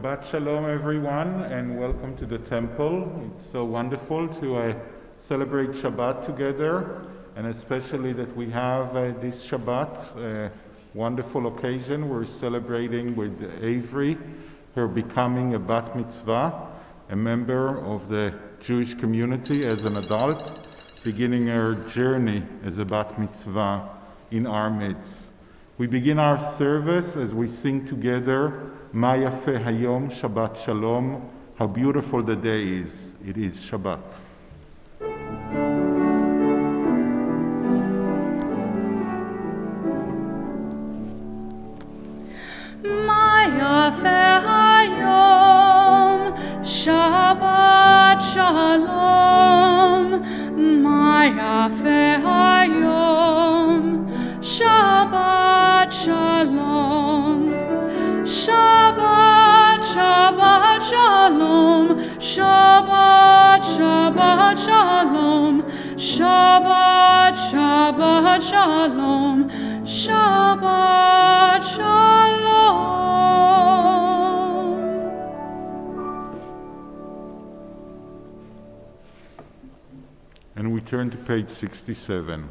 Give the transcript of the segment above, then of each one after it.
Shabbat Shalom, everyone, and welcome to the temple. It's so wonderful to celebrate Shabbat together, and especially that we have this Shabbat, a wonderful occasion. We're celebrating with Avery, her becoming a bat mitzvah, a member of the Jewish community as an adult, beginning her journey as a bat mitzvah in our midst. We begin our service as we sing together, Ma Yafeh Hayom Shabbat Shalom, how beautiful the day is. It is Shabbat. Ma Yafeh Hayom Shabbat Shalom, Ma Yafeh Hayom Shabbat Shalom, Shabbat, Shabbat Shalom, Shabbat, Shabbat Shalom, Shabbat, Shabbat Shalom, Shabbat Shalom. And we turn to page 67.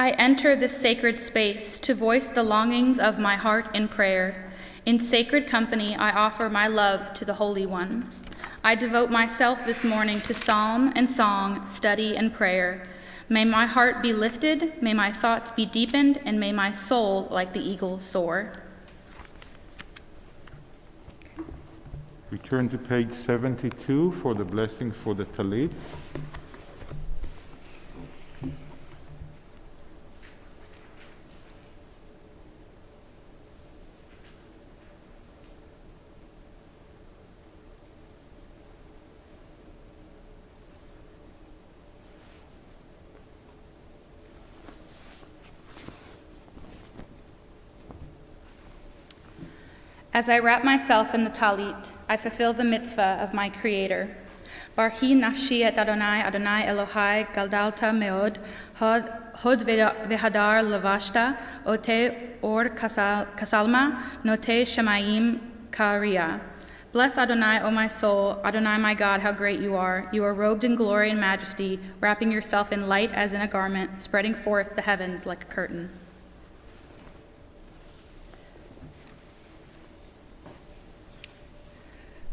I enter this sacred space to voice the longings of my heart in prayer. In sacred company, I offer my love to the Holy One. I devote myself this morning to psalm and song, study and prayer. May my heart be lifted, may my thoughts be deepened, and may my soul, like the eagle, soar. We turn to page 72 for the blessing for the Talit. As I wrap myself in the Talit, I fulfill the mitzvah of my Creator. Barchi nafshi et Adonai, Adonai Elohai, galdalta meod, hod vehadar levashta, ote or kasalma, note shemayim karia. Bless Adonai, O my soul, Adonai my God, how great you are. You are robed in glory and majesty, wrapping yourself in light as in a garment, spreading forth the heavens like a curtain.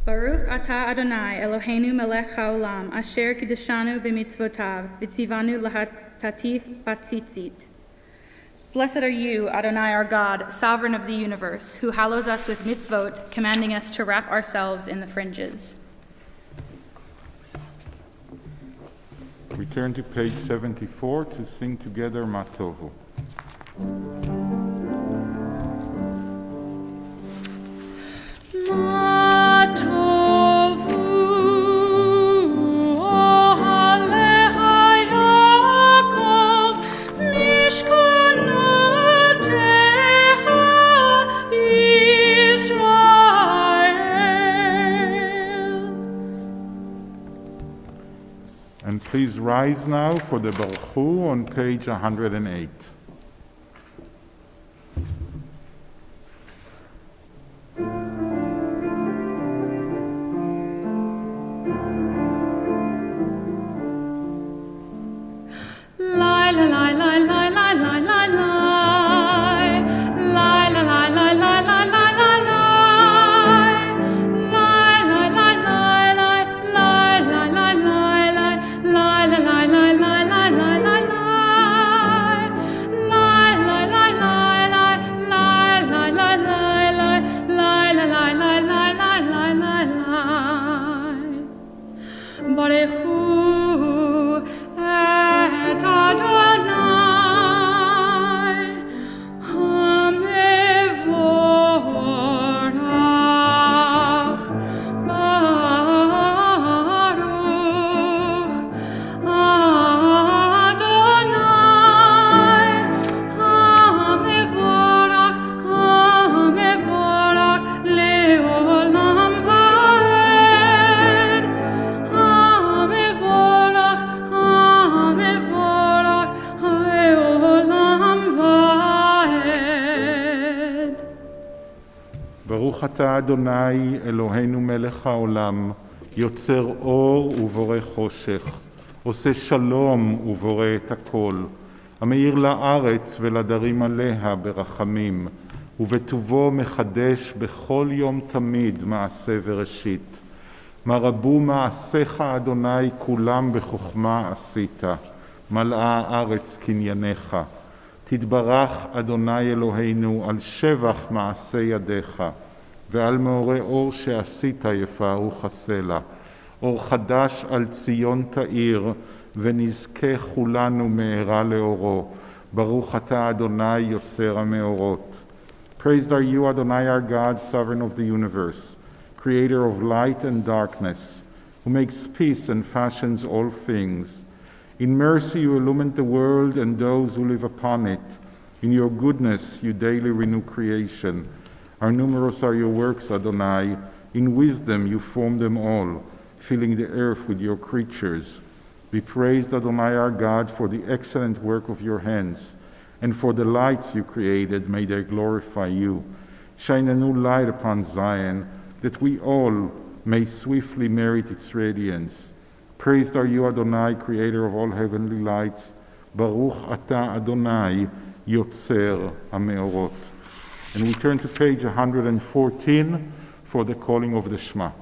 Baruch atah Adonai Eloheinu melech haolam, asher kiddushanu b'mitzvotav, v'tzivanu lahatatif batzitzit. Blessed are you, Adonai our God, sovereign of the universe, who hallows us with mitzvot, commanding us to wrap ourselves in the fringes. We turn to page 74 to sing together Matovu. And please rise now for the Baruch Hu on page 108. אתה אדוני אלוהינו מלך העולם, יוצר אור ובורא חושך, עושה שלום ובורא את הכל, המאיר לארץ ולדרים עליה ברחמים, ובטובו מחדש בכל יום תמיד מעשה וראשית. מה רבו מעשיך אדוני כולם בחוכמה עשית, מלאה הארץ קנייניך. תתברך אדוני אלוהינו על שבח מעשה ידיך, ועל מאורי אור שעשית יפארו חסלה. אור חדש על ציון תאיר, ונזכה כולנו מארה לאורו. ברוך אתה אדוני יוצר המאורות. Praised are you, Adonai our God, sovereign of the universe, creator of light and darkness, who makes peace and fashions all things. In mercy you illumine the world and those who live upon it. In your goodness you daily renew creation. How numerous are your works, Adonai. In wisdom you form them all, filling the earth with your creatures. Be praised, Adonai our God, for the excellent work of your hands, and for the lights you created, may they glorify you. Shine a new light upon Zion, that we all may swiftly merit its radiance. Praised are you, Adonai, creator of all heavenly lights. Baruch atah Adonai, yotzer hameorot. And we turn to page 114 for the calling of the Shma.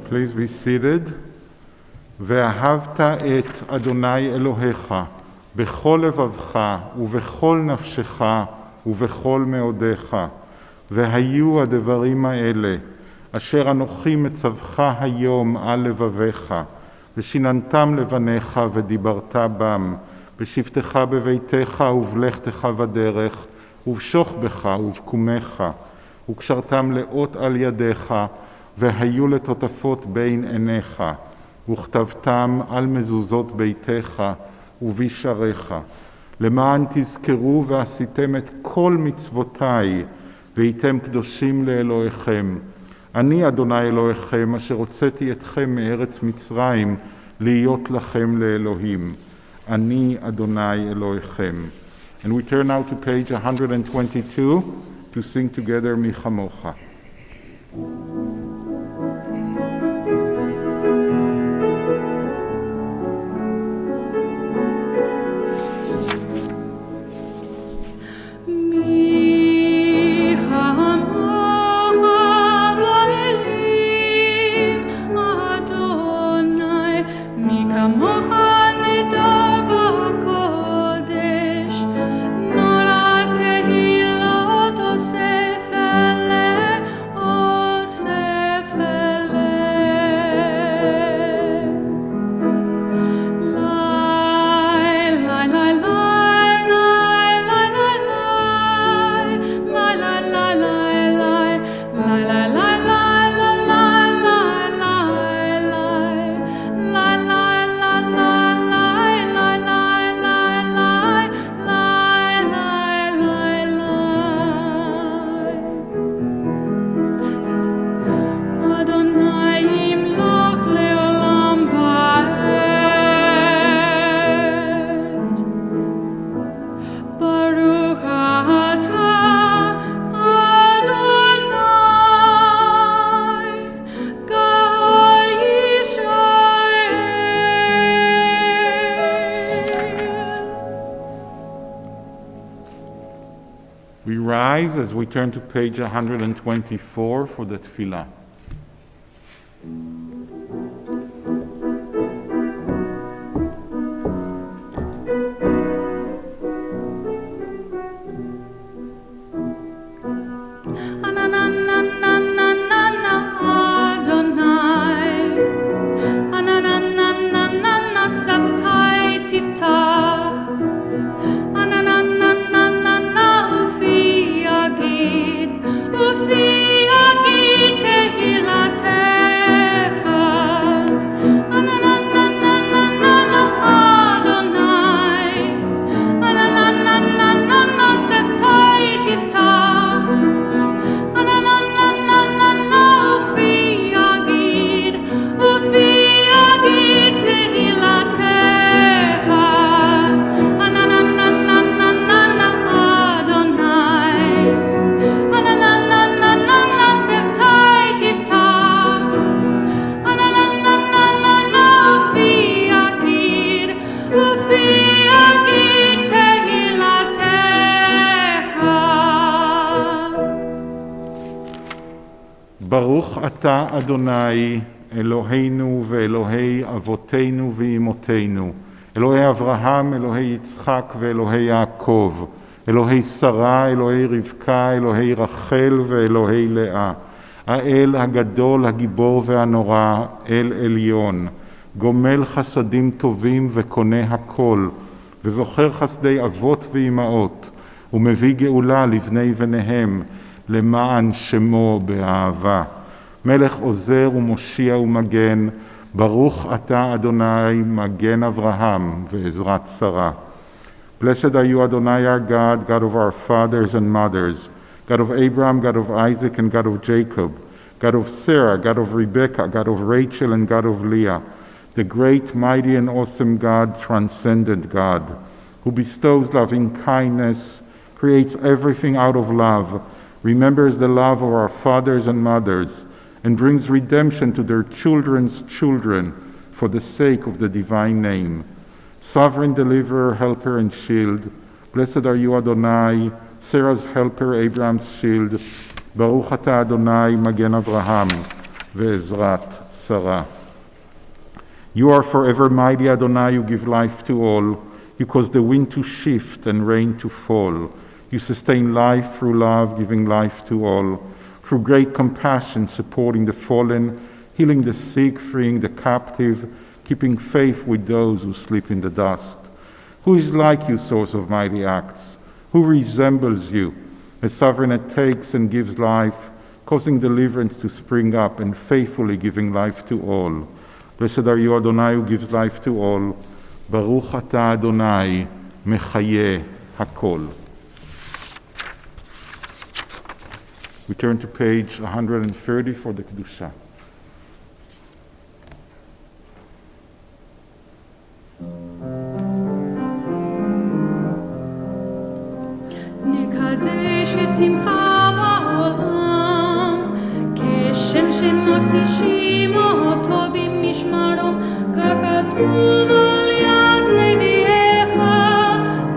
Please be seated. ואהבת את אדוני אלוהיך בכל לבבך ובכל נפשך ובכל מאודיך. והיו הדברים האלה אשר אנוכי מצווך היום על לבביך, ושיננתם לבניך ודיברת בם, בשבתך בביתך ובלכתך בדרך, ובשוך בך ובקומך, וקשרתם לאות על ידיך, והיו לטוטפות בין עיניך, וכתבתם על מזוזות ביתך ובשעריך, למען תזכרו ועשיתם את כל מצוותיי, והייתם קדושים לאלוהיכם. אני אדוני אלוהיכם, אשר הוצאתי אתכם מארץ מצרים, להיות לכם לאלוהים. אני אדוני אלוהיכם. And we turn now to page 122 to sing together Mi Chamocha. As we turn to page 124 for the tefillah. ברוך אתה אדוני אלוהינו ואלוהי אבותינו ואמותינו, אלוהי אברהם, אלוהי יצחק ואלוהי יעקב, אלוהי שרה, אלוהי רבקה, אלוהי רחל ואלוהי לאה, האל הגדול, הגיבור והנורא, אל עליון, גומל חסדים טובים וקונה הכל, וזוכר חסדי אבות ואמהות, ומביא גאולה לבני בניהם, למען שמו באהבה. מלך עוזר ומושיע ומגן, ברוך אתה אדוני מגן אברהם ועזרת שרה. Blessed are you Adonai our God, God of our fathers and mothers, God of Abraham, God of Isaac and God of Jacob, God of Sarah, God of Rebekah, God of Rachel and God of Leah, the great, mighty and awesome God, transcendent God, who bestows loving kindness, creates everything out of love, remembers the love of our fathers and mothers, and brings redemption to their children's children for the sake of the divine name. Sovereign deliverer, helper, and shield, blessed are you, Adonai, Sarah's helper, Abraham's shield, Baruch ata Adonai, Magen Avraham, ve'ezrat Sarah. You are forever mighty, Adonai, you give life to all. You cause the wind to shift and rain to fall. You sustain life through love, giving life to all. Through great compassion, supporting the fallen, healing the sick, freeing the captive, keeping faith with those who sleep in the dust. Who is like you, source of mighty acts? Who resembles you, a sovereign that takes and gives life, causing deliverance to spring up and faithfully giving life to all? Blessed are you, Adonai, who gives life to all. Baruch atah Adonai, mechayeh hakol. We turn to page 130 for the Kedusha. נקדש את שמחה בעולם, כשם שמקדישים אותו במשמרו, ככתוב על יד נביאך,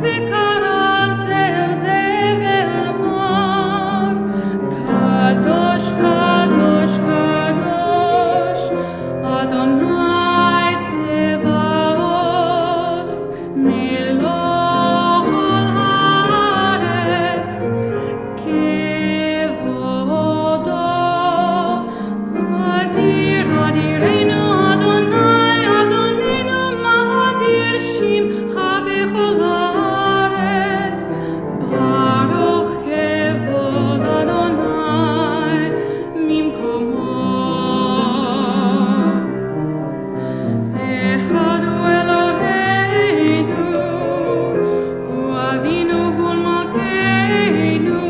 וקרא זה אל זה ואמר, קדוש, קדוש, קדוש, אדוני צבאות, מלוך כל הארץ, כבודו, אדיר, אדירנו, אדוני, אדוננו, מה אדיר שמך בכל הארץ, ברוך כבוד אדוני ממקומו. אחד הוא אלוהינו, הוא אבינו, הוא מלכנו,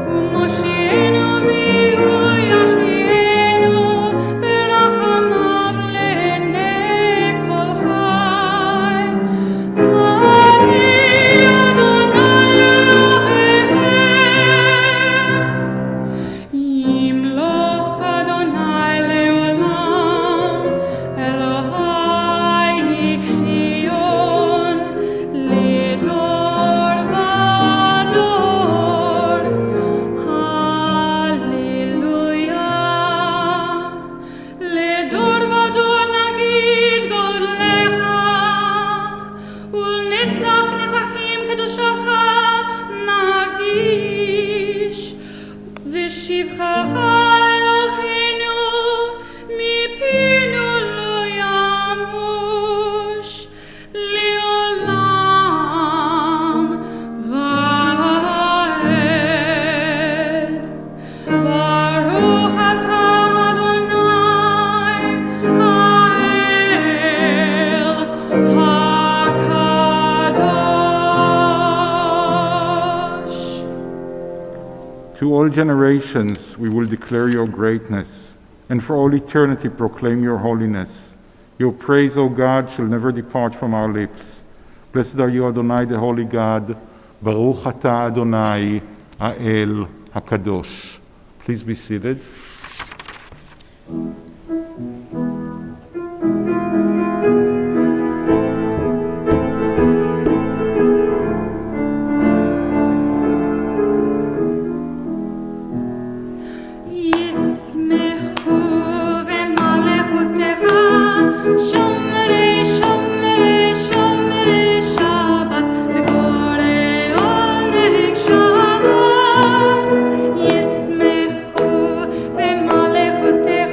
הוא מושיענו והוא ישביענו, ברחמיו לעיני כל חי. אני אדוני אלוהיכם, ימלוך אדוני לעולם, אלוהי ציון, לדור ודור. הללויה. לדור ודור נגיד גודלך, ולנצח נצחים קדושך נגיש, ושבחך אלוהינו מפינו לא ימוש, לעולם ועד. ברוך אתה אדוני האל הקדוש. To all generations we will declare your greatness, and for all eternity proclaim your holiness. Your praise, O God, shall never depart from our lips. Blessed are you, Adonai, the holy God. Baruch atah Adonai, Ha'el HaKadosh. Please be seated. ישמחו במלכותך, שומרי שומרי שומרי שבת, וקוראי עונג שבת. ישמחו במלכותך,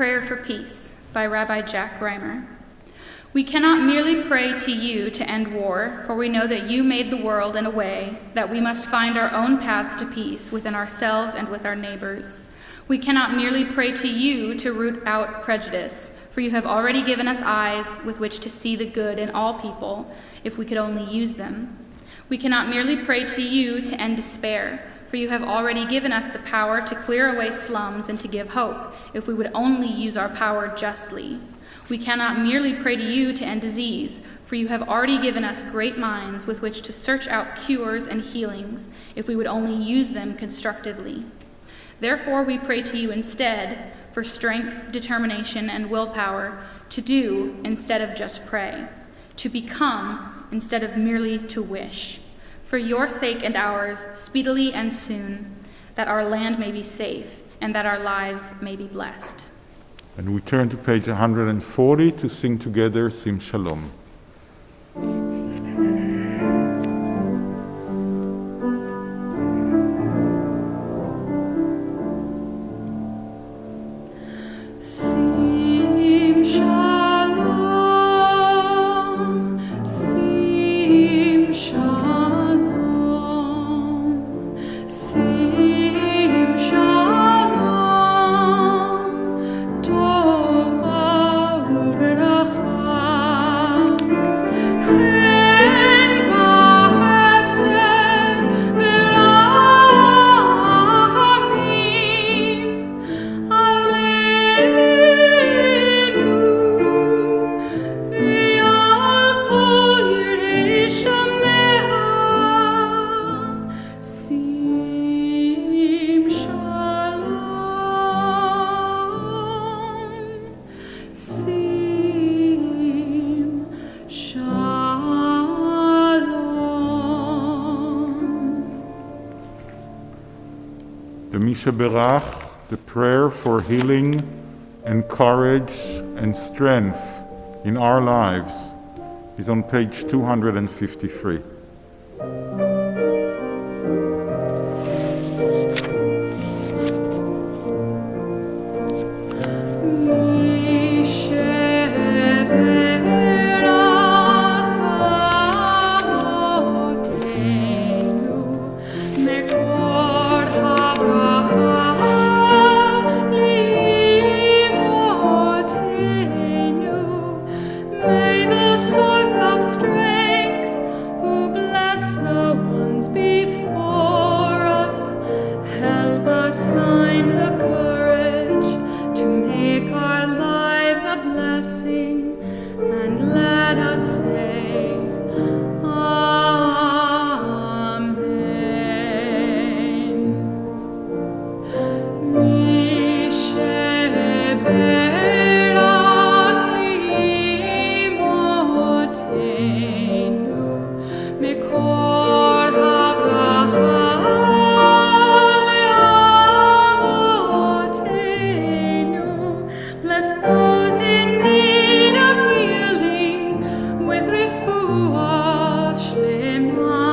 Prayer for Peace by Rabbi Jack Reimer. We cannot merely pray to you to end war, for we know that you made the world in a way that we must find our own paths to peace within ourselves and with our neighbors. We cannot merely pray to you to root out prejudice, for you have already given us eyes with which to see the good in all people, if we could only use them. We cannot merely pray to you to end despair, for you have already given us the power to clear away slums and to give hope, if we would only use our power justly. We cannot merely pray to you to end disease, for you have already given us great minds with which to search out cures and healings, if we would only use them constructively. Therefore, we pray to you instead for strength, determination, and willpower to do instead of just pray, to become instead of merely to wish. For your sake and ours, speedily and soon, that our land may be safe and that our lives may be blessed. And we turn to page 140 to sing together Sim Shalom. Sim shalom, sim shalom, sim shalom, tova uveracha, chen v'chesed v'rachamim, Aleinu v'al kol yirei shameha, sim shalom, sim shalom. The Misha Berach, the prayer for healing and courage and strength in our lives, is on page 253. May the source of strength, who bless the ones before us, help us find the courage to make our lives a blessing, and let us say, Amen. Mikor habracha le'avotenu. Bless those in need of healing with refuah shlema,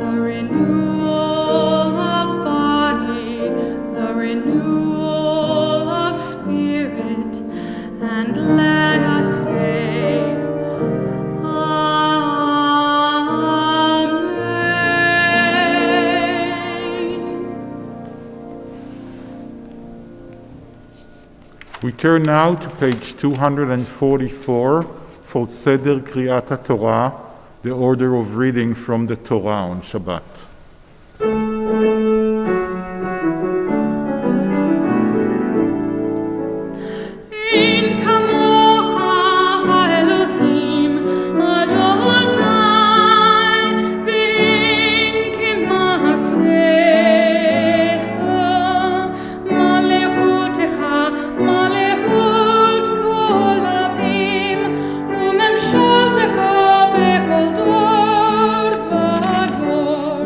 the renewal of body, the renewal of spirit, and let us say, We turn now to page 244 for Seder Kriyat Torah, the order of reading from the Torah on Shabbat. In kamocha v'Elohim Adonai, v'in k'maasecha, malechutecha, malechut kol abim, u'memsholtecha bechol dor v'dor.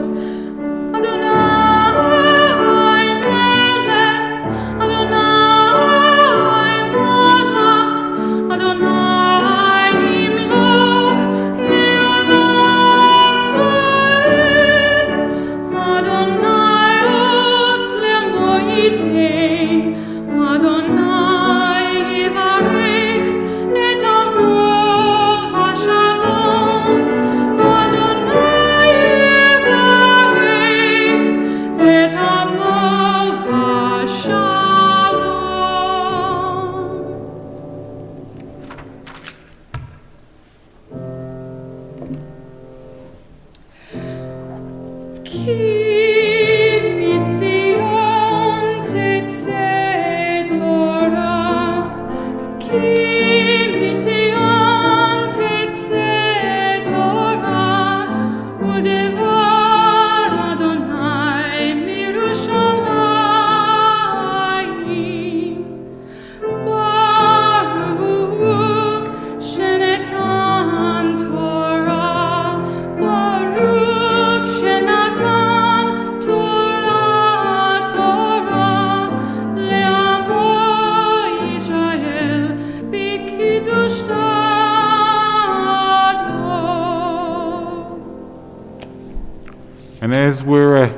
And as we're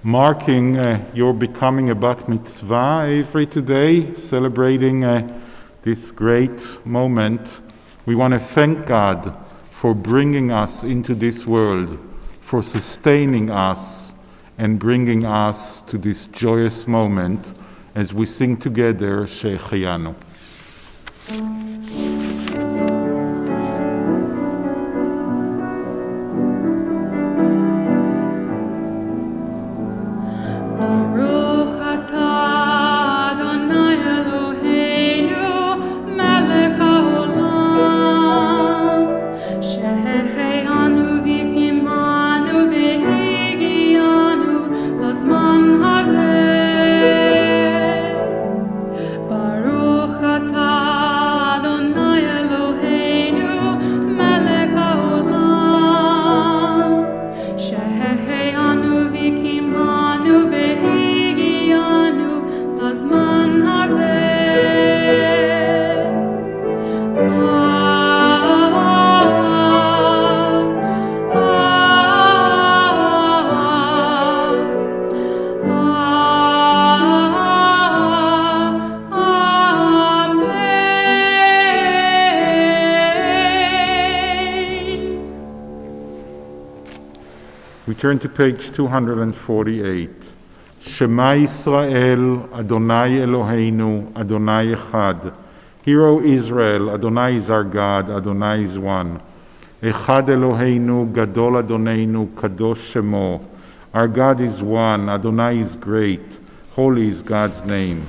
marking your becoming a bat mitzvah, Avery, today, celebrating this great moment, we want to thank God for bringing us into this world, for sustaining us and bringing us to this joyous moment as we sing together Shehecheyanu. We turn to page 248. Shema Yisrael, Adonai Eloheinu, Adonai Echad. Hear, O Israel, Adonai is our God, Adonai is one. Echad Eloheinu, Gadol Adonenu, Kadosh Shemo. Our God is one, Adonai is great, holy is God's name.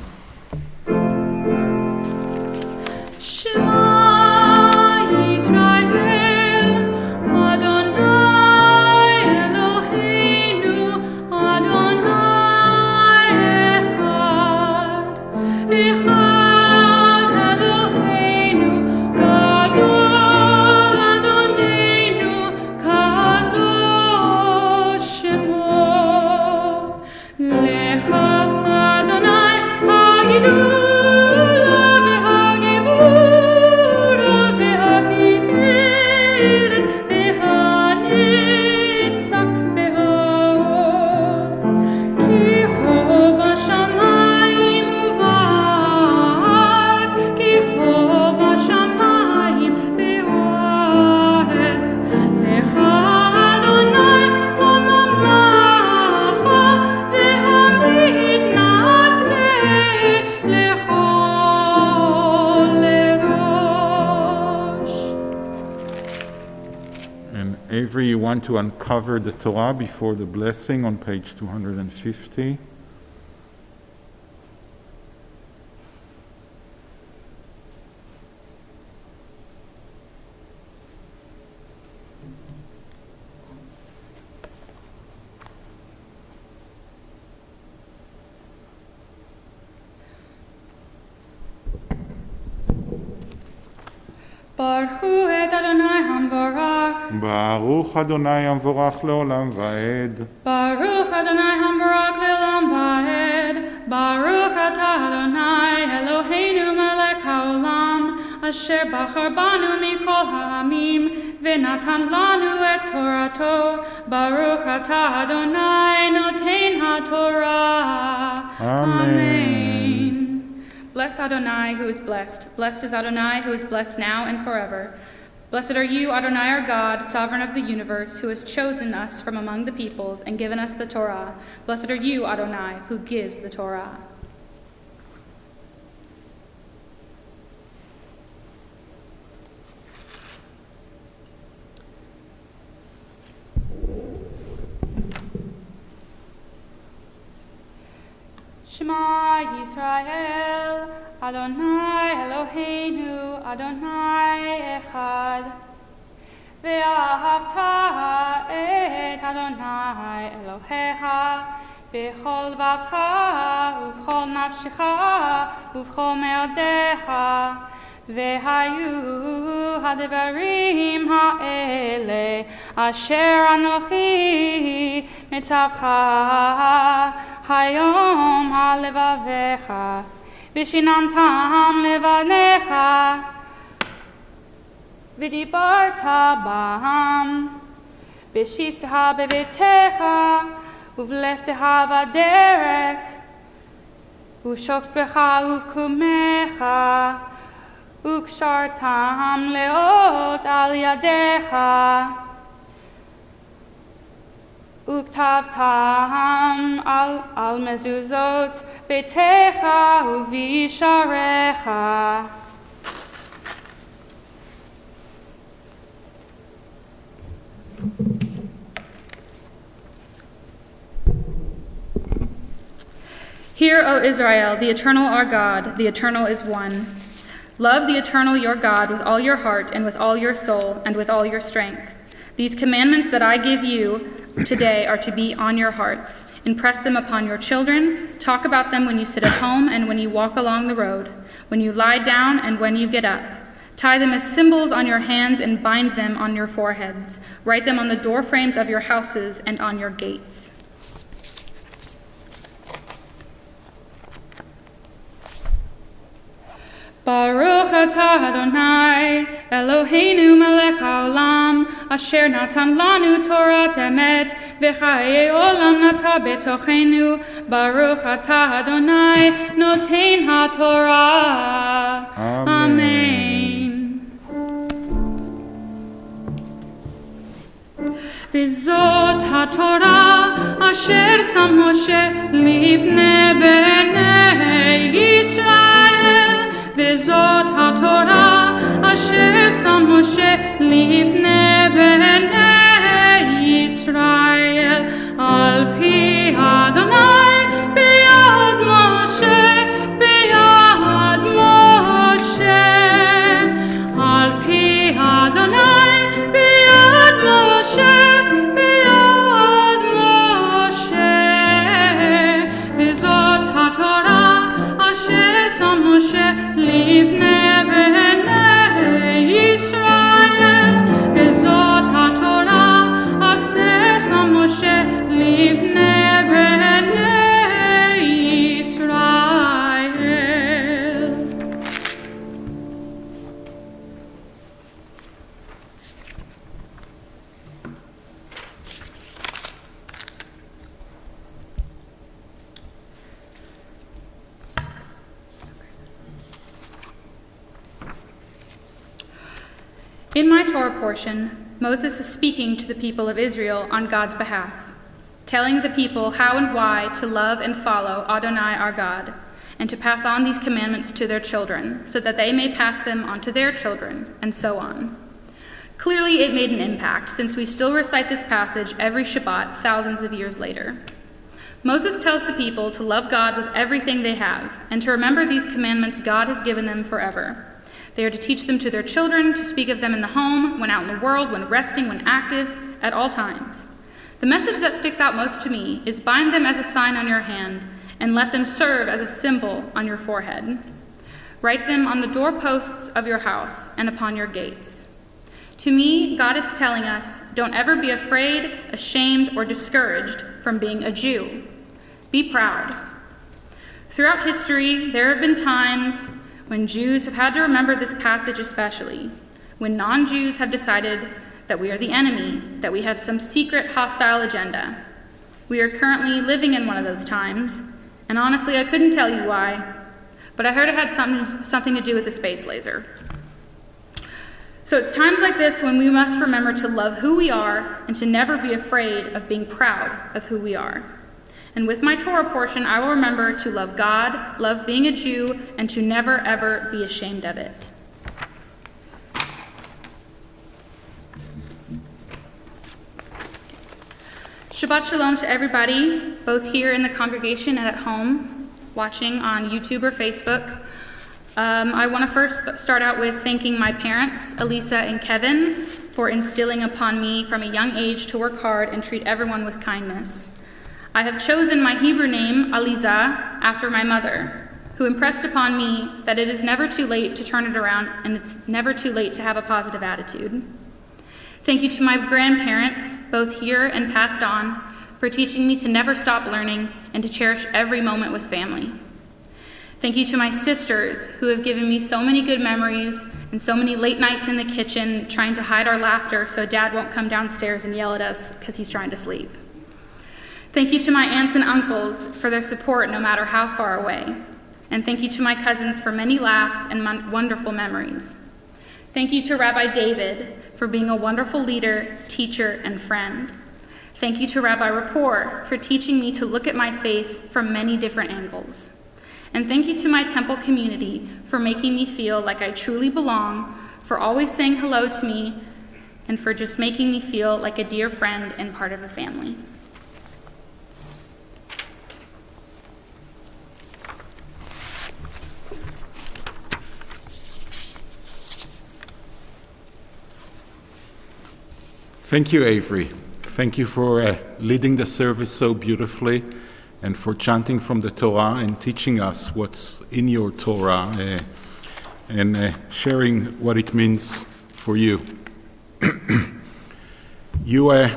Avery, you want to uncover the Torah before the blessing on page 250. Baruch Adonai Hamvorach Leolam Vaed. Baruch Adonai Hamvorach Leolam Vaed. Baruch Atah Adonai Eloheinu Melech Haolam Asher Bachar Banu Mikol Ha'amim V'natan Lanu Et Torato. Baruch Atah Adonai Noten HaTorah. Amen. Bless Adonai who is blessed. Blessed is Adonai who is blessed now and forever. Blessed are you, Adonai our God, sovereign of the universe, who has chosen us from among the peoples and given us the Torah. Blessed are you, Adonai, who gives the Torah. Shema Yisrael, Adonai Eloheinu, Adonai Echad. Ve'ahavta et Adonai Elohecha, b'chol vavcha, uv'chol nafshecha, uv'chol me'odecha. Ve'hayu ha'devarim ha'ele, asher anochi mitzavcha, hayom ha'levavecha, v'shinantam levanecha, v'dibarta b'ham, v'shivteha b'betecha, uv'lefteha b'derech, uv'shoktecha uv'kumecha, ukshartam leot al yadecha, uktavtam al mezuzot betecha uvisharecha. Hear, O Israel, the Eternal our God, the Eternal is one. Love the Eternal your God with all your heart and with all your soul and with all your strength. These commandments that I give you today are to be on your hearts. Impress them upon your children. Talk about them when you sit at home and when you walk along the road, when you lie down and when you get up. Tie them as symbols on your hands and bind them on your foreheads. Write them on the doorframes of your houses and on your gates. Baruch atah Adonai, Eloheinu melech haolam, asher natan lanu Torah emet, v'chayei olam nata betochenu. Baruch atah Adonai, noten haTorah. Amen. V'zot haTorah, asher sam Moshe livnei bnei Yisrael. V'zot haTorah, asher sam Moshe livnei bnei Yisrael, al pi Adonai b'yad Moshe, b'yad Moshe, al pi Adonai b'yad Moshe, b'yad Moshe. V'zot haTorah, asher sam Moshe livnei bnei Yisrael, v'zot haTorah, asher sam Moshe livnei bnei Yisrael. In my Torah portion, Moses is speaking to the people of Israel on God's behalf, telling the people how and why to love and follow Adonai our God, and to pass on these commandments to their children, so that they may pass them on to their children, and so on. Clearly, it made an impact, since we still recite this passage every Shabbat thousands of years later. Moses tells the people to love God with everything they have, and to remember these commandments God has given them forever. They are to teach them to their children, to speak of them in the home, when out in the world, when resting, when active, at all times. The message that sticks out most to me is bind them as a sign on your hand, and let them serve as a symbol on your forehead. Write them on the doorposts of your house and upon your gates. To me, God is telling us, don't ever be afraid, ashamed, or discouraged from being a Jew. Be proud. Throughout history, there have been times when Jews have had to remember this passage especially, when non-Jews have decided that we are the enemy, that we have some secret hostile agenda. We are currently living in one of those times, and honestly, I couldn't tell you why, but I heard it had something to do with the space laser. So it's times like this when we must remember to love who we are and to never be afraid of being proud of who we are. And with my Torah portion, I will remember to love God, love being a Jew, and to never, ever be ashamed of it. Shabbat Shalom to everybody, both here in the congregation and at home. watching on YouTube or Facebook. I want to first start out with thanking my parents, Elisa and Kevin, for instilling upon me from a young age to work hard and treat everyone with kindness. I have chosen my Hebrew name, Aliza, after my mother, who impressed upon me that it is never too late to turn it around and it's never too late to have a positive attitude. Thank you to my grandparents, both here and passed on, for teaching me to never stop learning and to cherish every moment with family. Thank you to my sisters, who have given me so many good memories and so many late nights in the kitchen trying to hide our laughter so Dad won't come downstairs and yell at us because he's trying to sleep. Thank you to my aunts and uncles for their support no matter how far away. And thank you to my cousins for many laughs and wonderful memories. Thank you to Rabbi David for being a wonderful leader, teacher, and friend. Thank you to Rabbi Rapport for teaching me to look at my faith from many different angles. And thank you to my temple community for making me feel like I truly belong, for always saying hello to me, and for just making me feel like a dear friend and part of the family. Thank you, Avery. Thank you for leading the service so beautifully and for chanting from the Torah and teaching us what's in your Torah and sharing what it means for you. You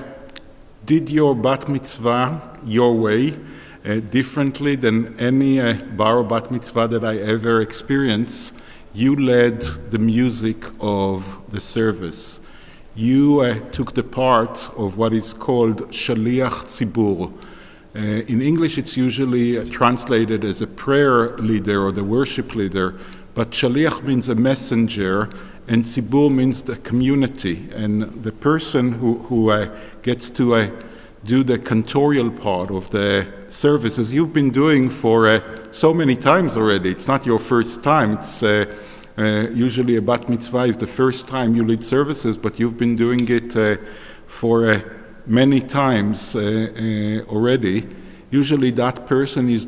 did your bat mitzvah your way, differently than any bar or bat mitzvah that I ever experienced. You led the music of the service. You took the part of what is called Shaliach Tzibur. In English, it's usually translated as a prayer leader or the worship leader, but Shaliach means a messenger, and Tzibur means the community. And the person who gets to do the cantorial part of the service, as you've been doing for so many times already. It's not your first time. It's usually a bat mitzvah is the first time you lead services, but you've been doing it for many times already. Usually that person is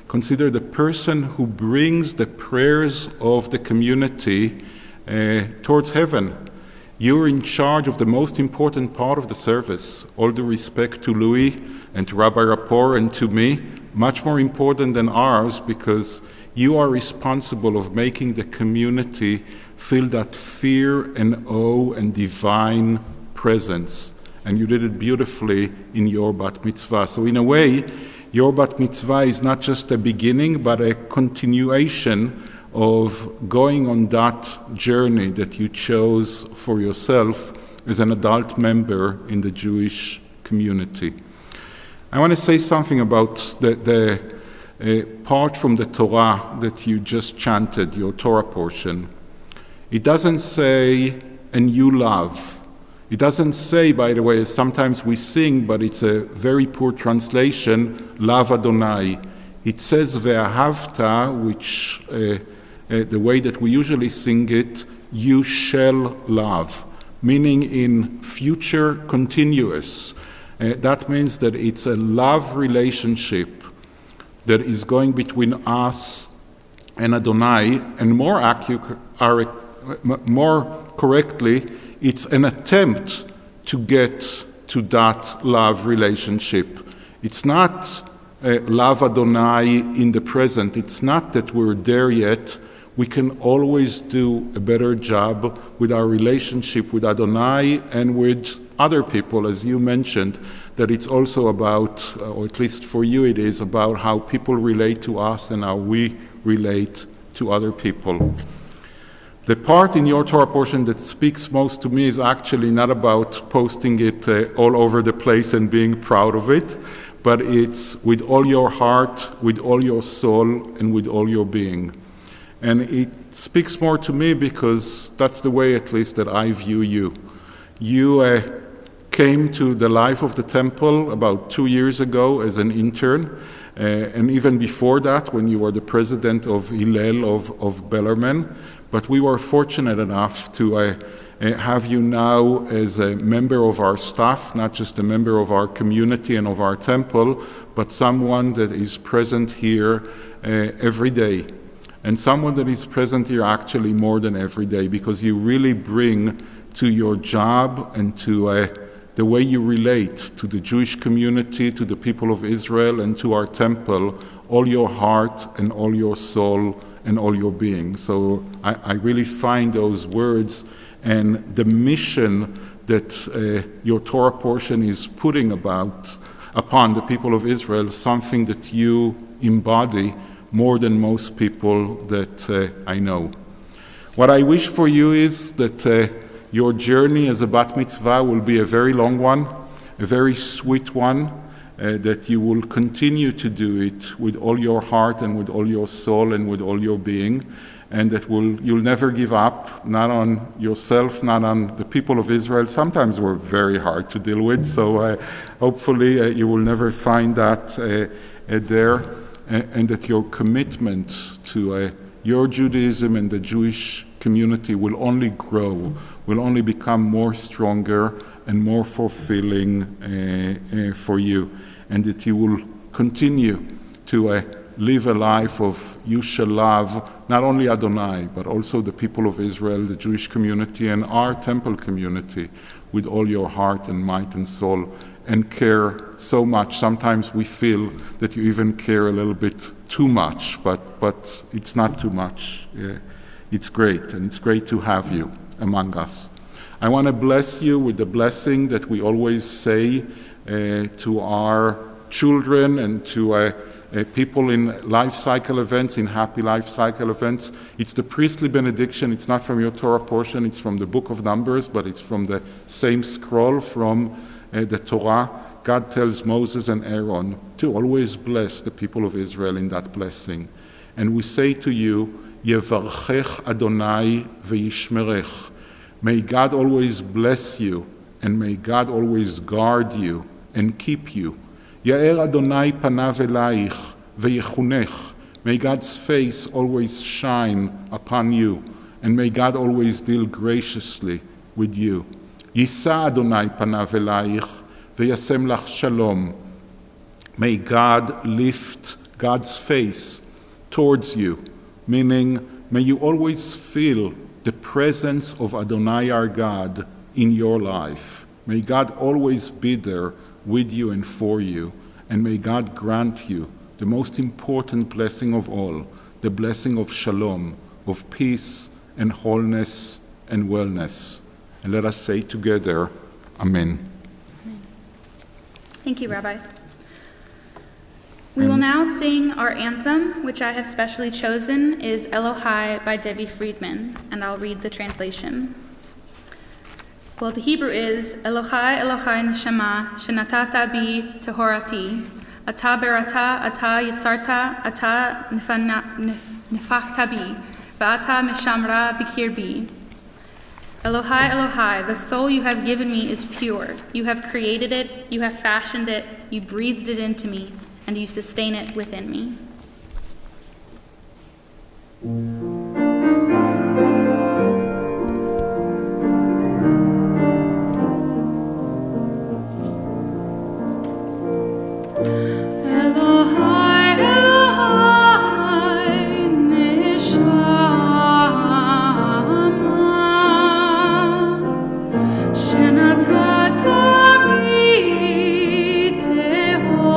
considered the person who brings the prayers of the community towards heaven. You're in charge of the most important part of the service. All due respect to Louie and to Rabbi Rapport and to me, much more important than ours, because you are responsible of making the community feel that fear and awe and divine presence. And you did it beautifully in your bat mitzvah. So in a way, your bat mitzvah is not just a beginning, but a continuation of going on that journey that you chose for yourself as an adult member in the Jewish community. I want to say something about the part from the Torah that you just chanted, your Torah portion. It doesn't say, and you love. It doesn't say, by the way, as sometimes we sing, but it's a very poor translation, love Adonai. It says, ve'ahavta, which the way that we usually sing it, you shall love, meaning in future continuous. That means that it's a love relationship that is going between us and Adonai, and more correctly, it's an attempt to get to that love relationship. It's not love Adonai in the present. It's not that we're there yet. We can always do a better job with our relationship with Adonai and with other people, as you mentioned, that it's also about, or at least for you it is, about how people relate to us and how we relate to other people. The part in your Torah portion that speaks most to me is actually not about posting it all over the place and being proud of it, but it's with all your heart, with all your soul, and with all your being. And it speaks more to me because that's the way, at least, that I view you. You came to the life of the temple about 2 years ago as an intern, and even before that, when you were the president of Hillel of Bellarmine. but we were fortunate enough to have you now as a member of our staff, not just a member of our community and of our temple, but someone that is present here every day. And someone that is present here actually more than every day, because you really bring to your job and to the way you relate to the Jewish community, to the people of Israel, and to our temple, all your heart and all your soul and all your being. So I really find those words and the mission that your Torah portion is putting upon the people of Israel, something that you embody more than most people that I know. What I wish for you is that your journey as a bat mitzvah will be a very long one, a very sweet one, that you will continue to do it with all your heart and with all your soul and with all your being, and that you'll never give up, not on yourself, not on the people of Israel. Sometimes we're very hard to deal with, so hopefully you will never find that there, and that your commitment to your Judaism and the Jewish community will only grow, will only become more stronger and more fulfilling for you, and that you will continue to live a life of you shall love not only Adonai, but also the people of Israel, the Jewish community, and our temple community with all your heart and might and soul, and care so much. Sometimes we feel that you even care a little bit too much, but it's not too much. It's great, and it's great to have you among us. I want to bless you with the blessing that we always say to our children and to people in life cycle events, in happy life cycle events. It's the priestly benediction. It's not from your Torah portion, it's from the book of Numbers, but it's from the same scroll from the Torah. God tells Moses and Aaron to always bless the people of Israel in that blessing. And we say to you, Yevarchech Adonai v'yishmerech. May God always bless you, and may God always guard you and keep you. Ya'er Adonai panav elaich v'yechunech. May God's face always shine upon you, and may God always deal graciously with you. Yisa Adonai panav elaich v'yasem lach shalom. May God lift God's face towards you, meaning may you always feel the presence of Adonai our God in your life. May God always be there with you and for you, and may God grant you the most important blessing of all, the blessing of shalom, of peace and wholeness and wellness. And let us say together, Amen. Thank you, Rabbi. We will now sing our anthem, which I have specially chosen is Elohai by Debbie Friedman, and I'll read the translation. Well, the Hebrew is Elohai, Elohai neshama, shenatata bi tehorati, ata berata, ata yitzarta, ata nefachta bi, va'ata meshamra bikir bi. Elohai, Elohai, the soul you have given me is pure. You have created it, you have fashioned it, you breathed it into me, and you sustain it within me. Elohai, Elohai, neshama, shenatata bi tehorai.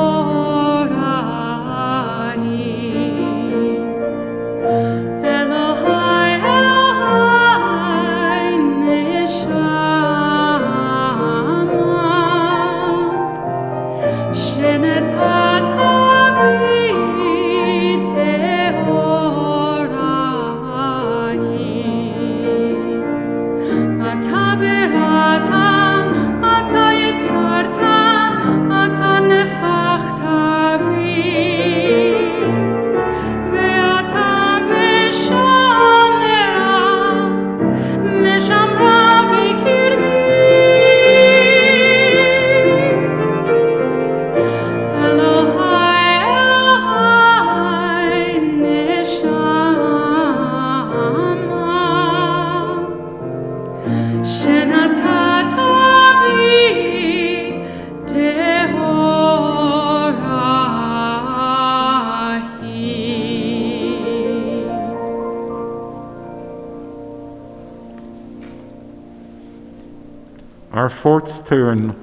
Our thoughts turn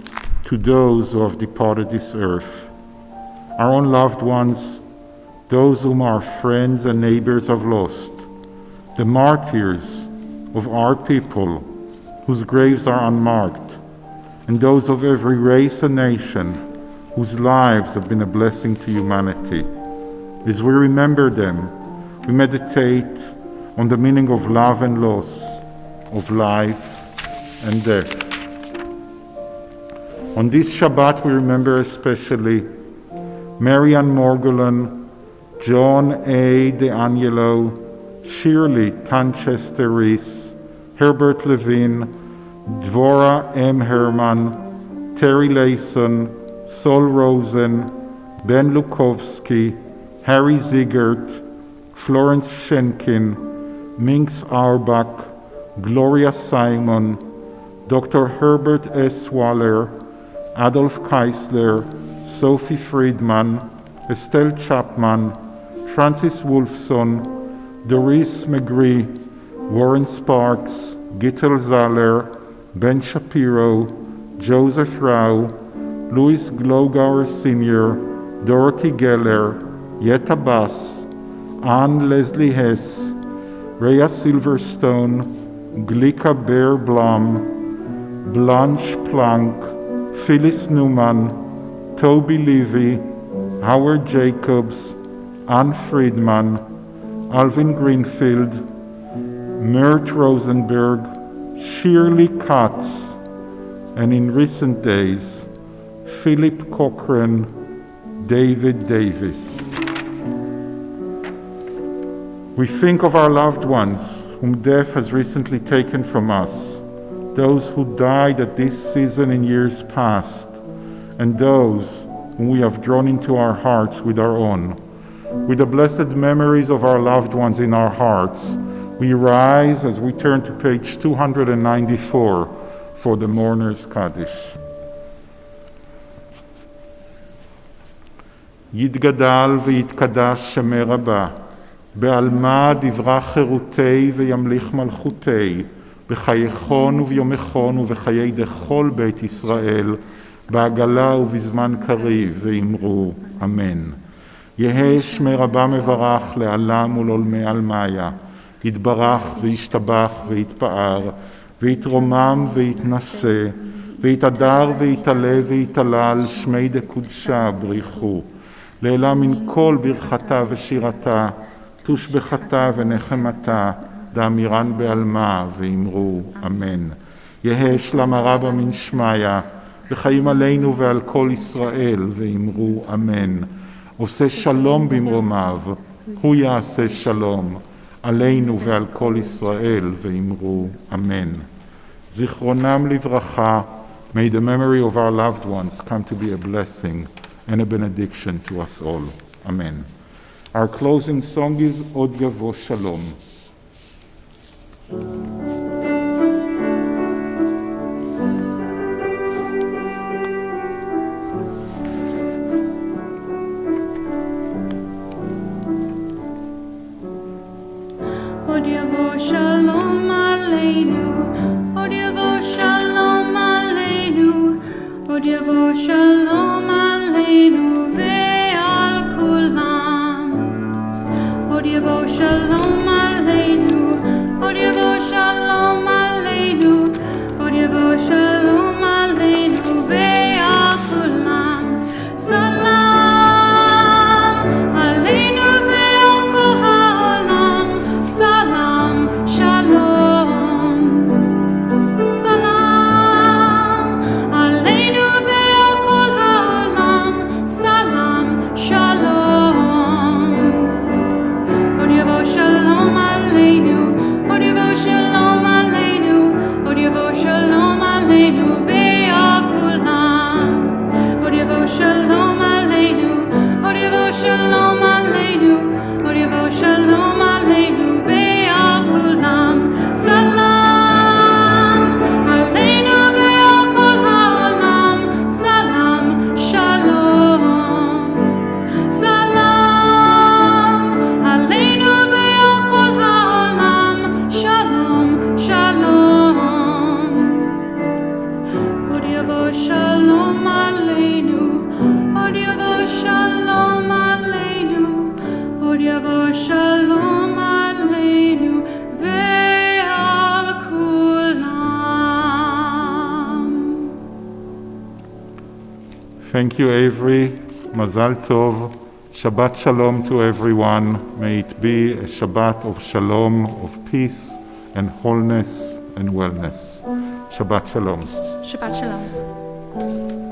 to those who have departed this earth, our own loved ones, those whom our friends and neighbors have lost, the martyrs of our people whose graves are unmarked, and those of every race and nation whose lives have been a blessing to humanity. As we remember them, we meditate on the meaning of love and loss, of life and death. On this Shabbat, we remember especially Marianne Morgulan, John A. DeAngelo, Shirley Tanchester Reese, Herbert Levine, Dvora M. Herman, Terry Layson, Sol Rosen, Ben Lukovsky, Harry Ziegert, Florence Schenkin, Minx Auerbach, Gloria Simon, Dr. Herbert S. Waller, Adolf Keisler, Sophie Friedman, Estelle Chapman, Francis Wolfson, Doris McGree, Warren Sparks, Gittel Zaller, Ben Shapiro, Joseph Rao, Louis Glogauer Sr., Dorothy Geller, Yetta Bass, Anne Leslie Hess, Rhea Silverstone, Glika Bear Blum, Blanche Planck, Phyllis Newman, Toby Levy, Howard Jacobs, Anne Friedman, Alvin Greenfield, Mert Rosenberg, Shirley Katz, and in recent days, Philip Cochran, David Davis. We think of our loved ones whom death has recently taken from us, those who died at this season in years past, and those whom we have drawn into our hearts with our own. With the blessed memories of our loved ones in our hearts, we rise as we turn to page 294 for the Mourner's Kaddish. יתגדל ויתקדש שמי רבה, בעלמא דברה חירותי וימליך מלכותי, בחייכון וביומכון ובחיי דכל בית ישראל, בעגלה ובזמן קריב, ואמרו אמן. יהא שמי רבה מברך לעלם ולעולמי עלמיה, יתברך וישתבח ויתפאר, ויתרומם ויתנשא, ויתהדר ויתעלה ויתעלה על שמי דקודשה בריחו. לעילה מן כל ברכתה ושירתה, תושבחתה ונחמתה, דאמירן בעלמה, ואמרו אמן. יהא שלמה רבה מן שמיה, וחיים עלינו ועל כל ישראל, ואמרו אמן. עושה שלום במרומיו, הוא יעשה שלום, עלינו ועל כל ישראל, ואמרו אמן. זיכרונם לברכה, may the memory of our loved ones come to be a blessing and a benediction to us all. Amen. Our closing song is Od Yavo Shalom. Od Yavo Shalom Aleinu, Od Yavo Shalom Aleinu, Od Yavo Shalom Aleinu ve'al kulam. Od Yavo Shalom Aleinu, Od Yavo Shalom Thank you, Avery. Mazal Tov. Shabbat Shalom to everyone. May it be a Shabbat of Shalom, of peace and wholeness and wellness. Shabbat Shalom. Shabbat Shalom.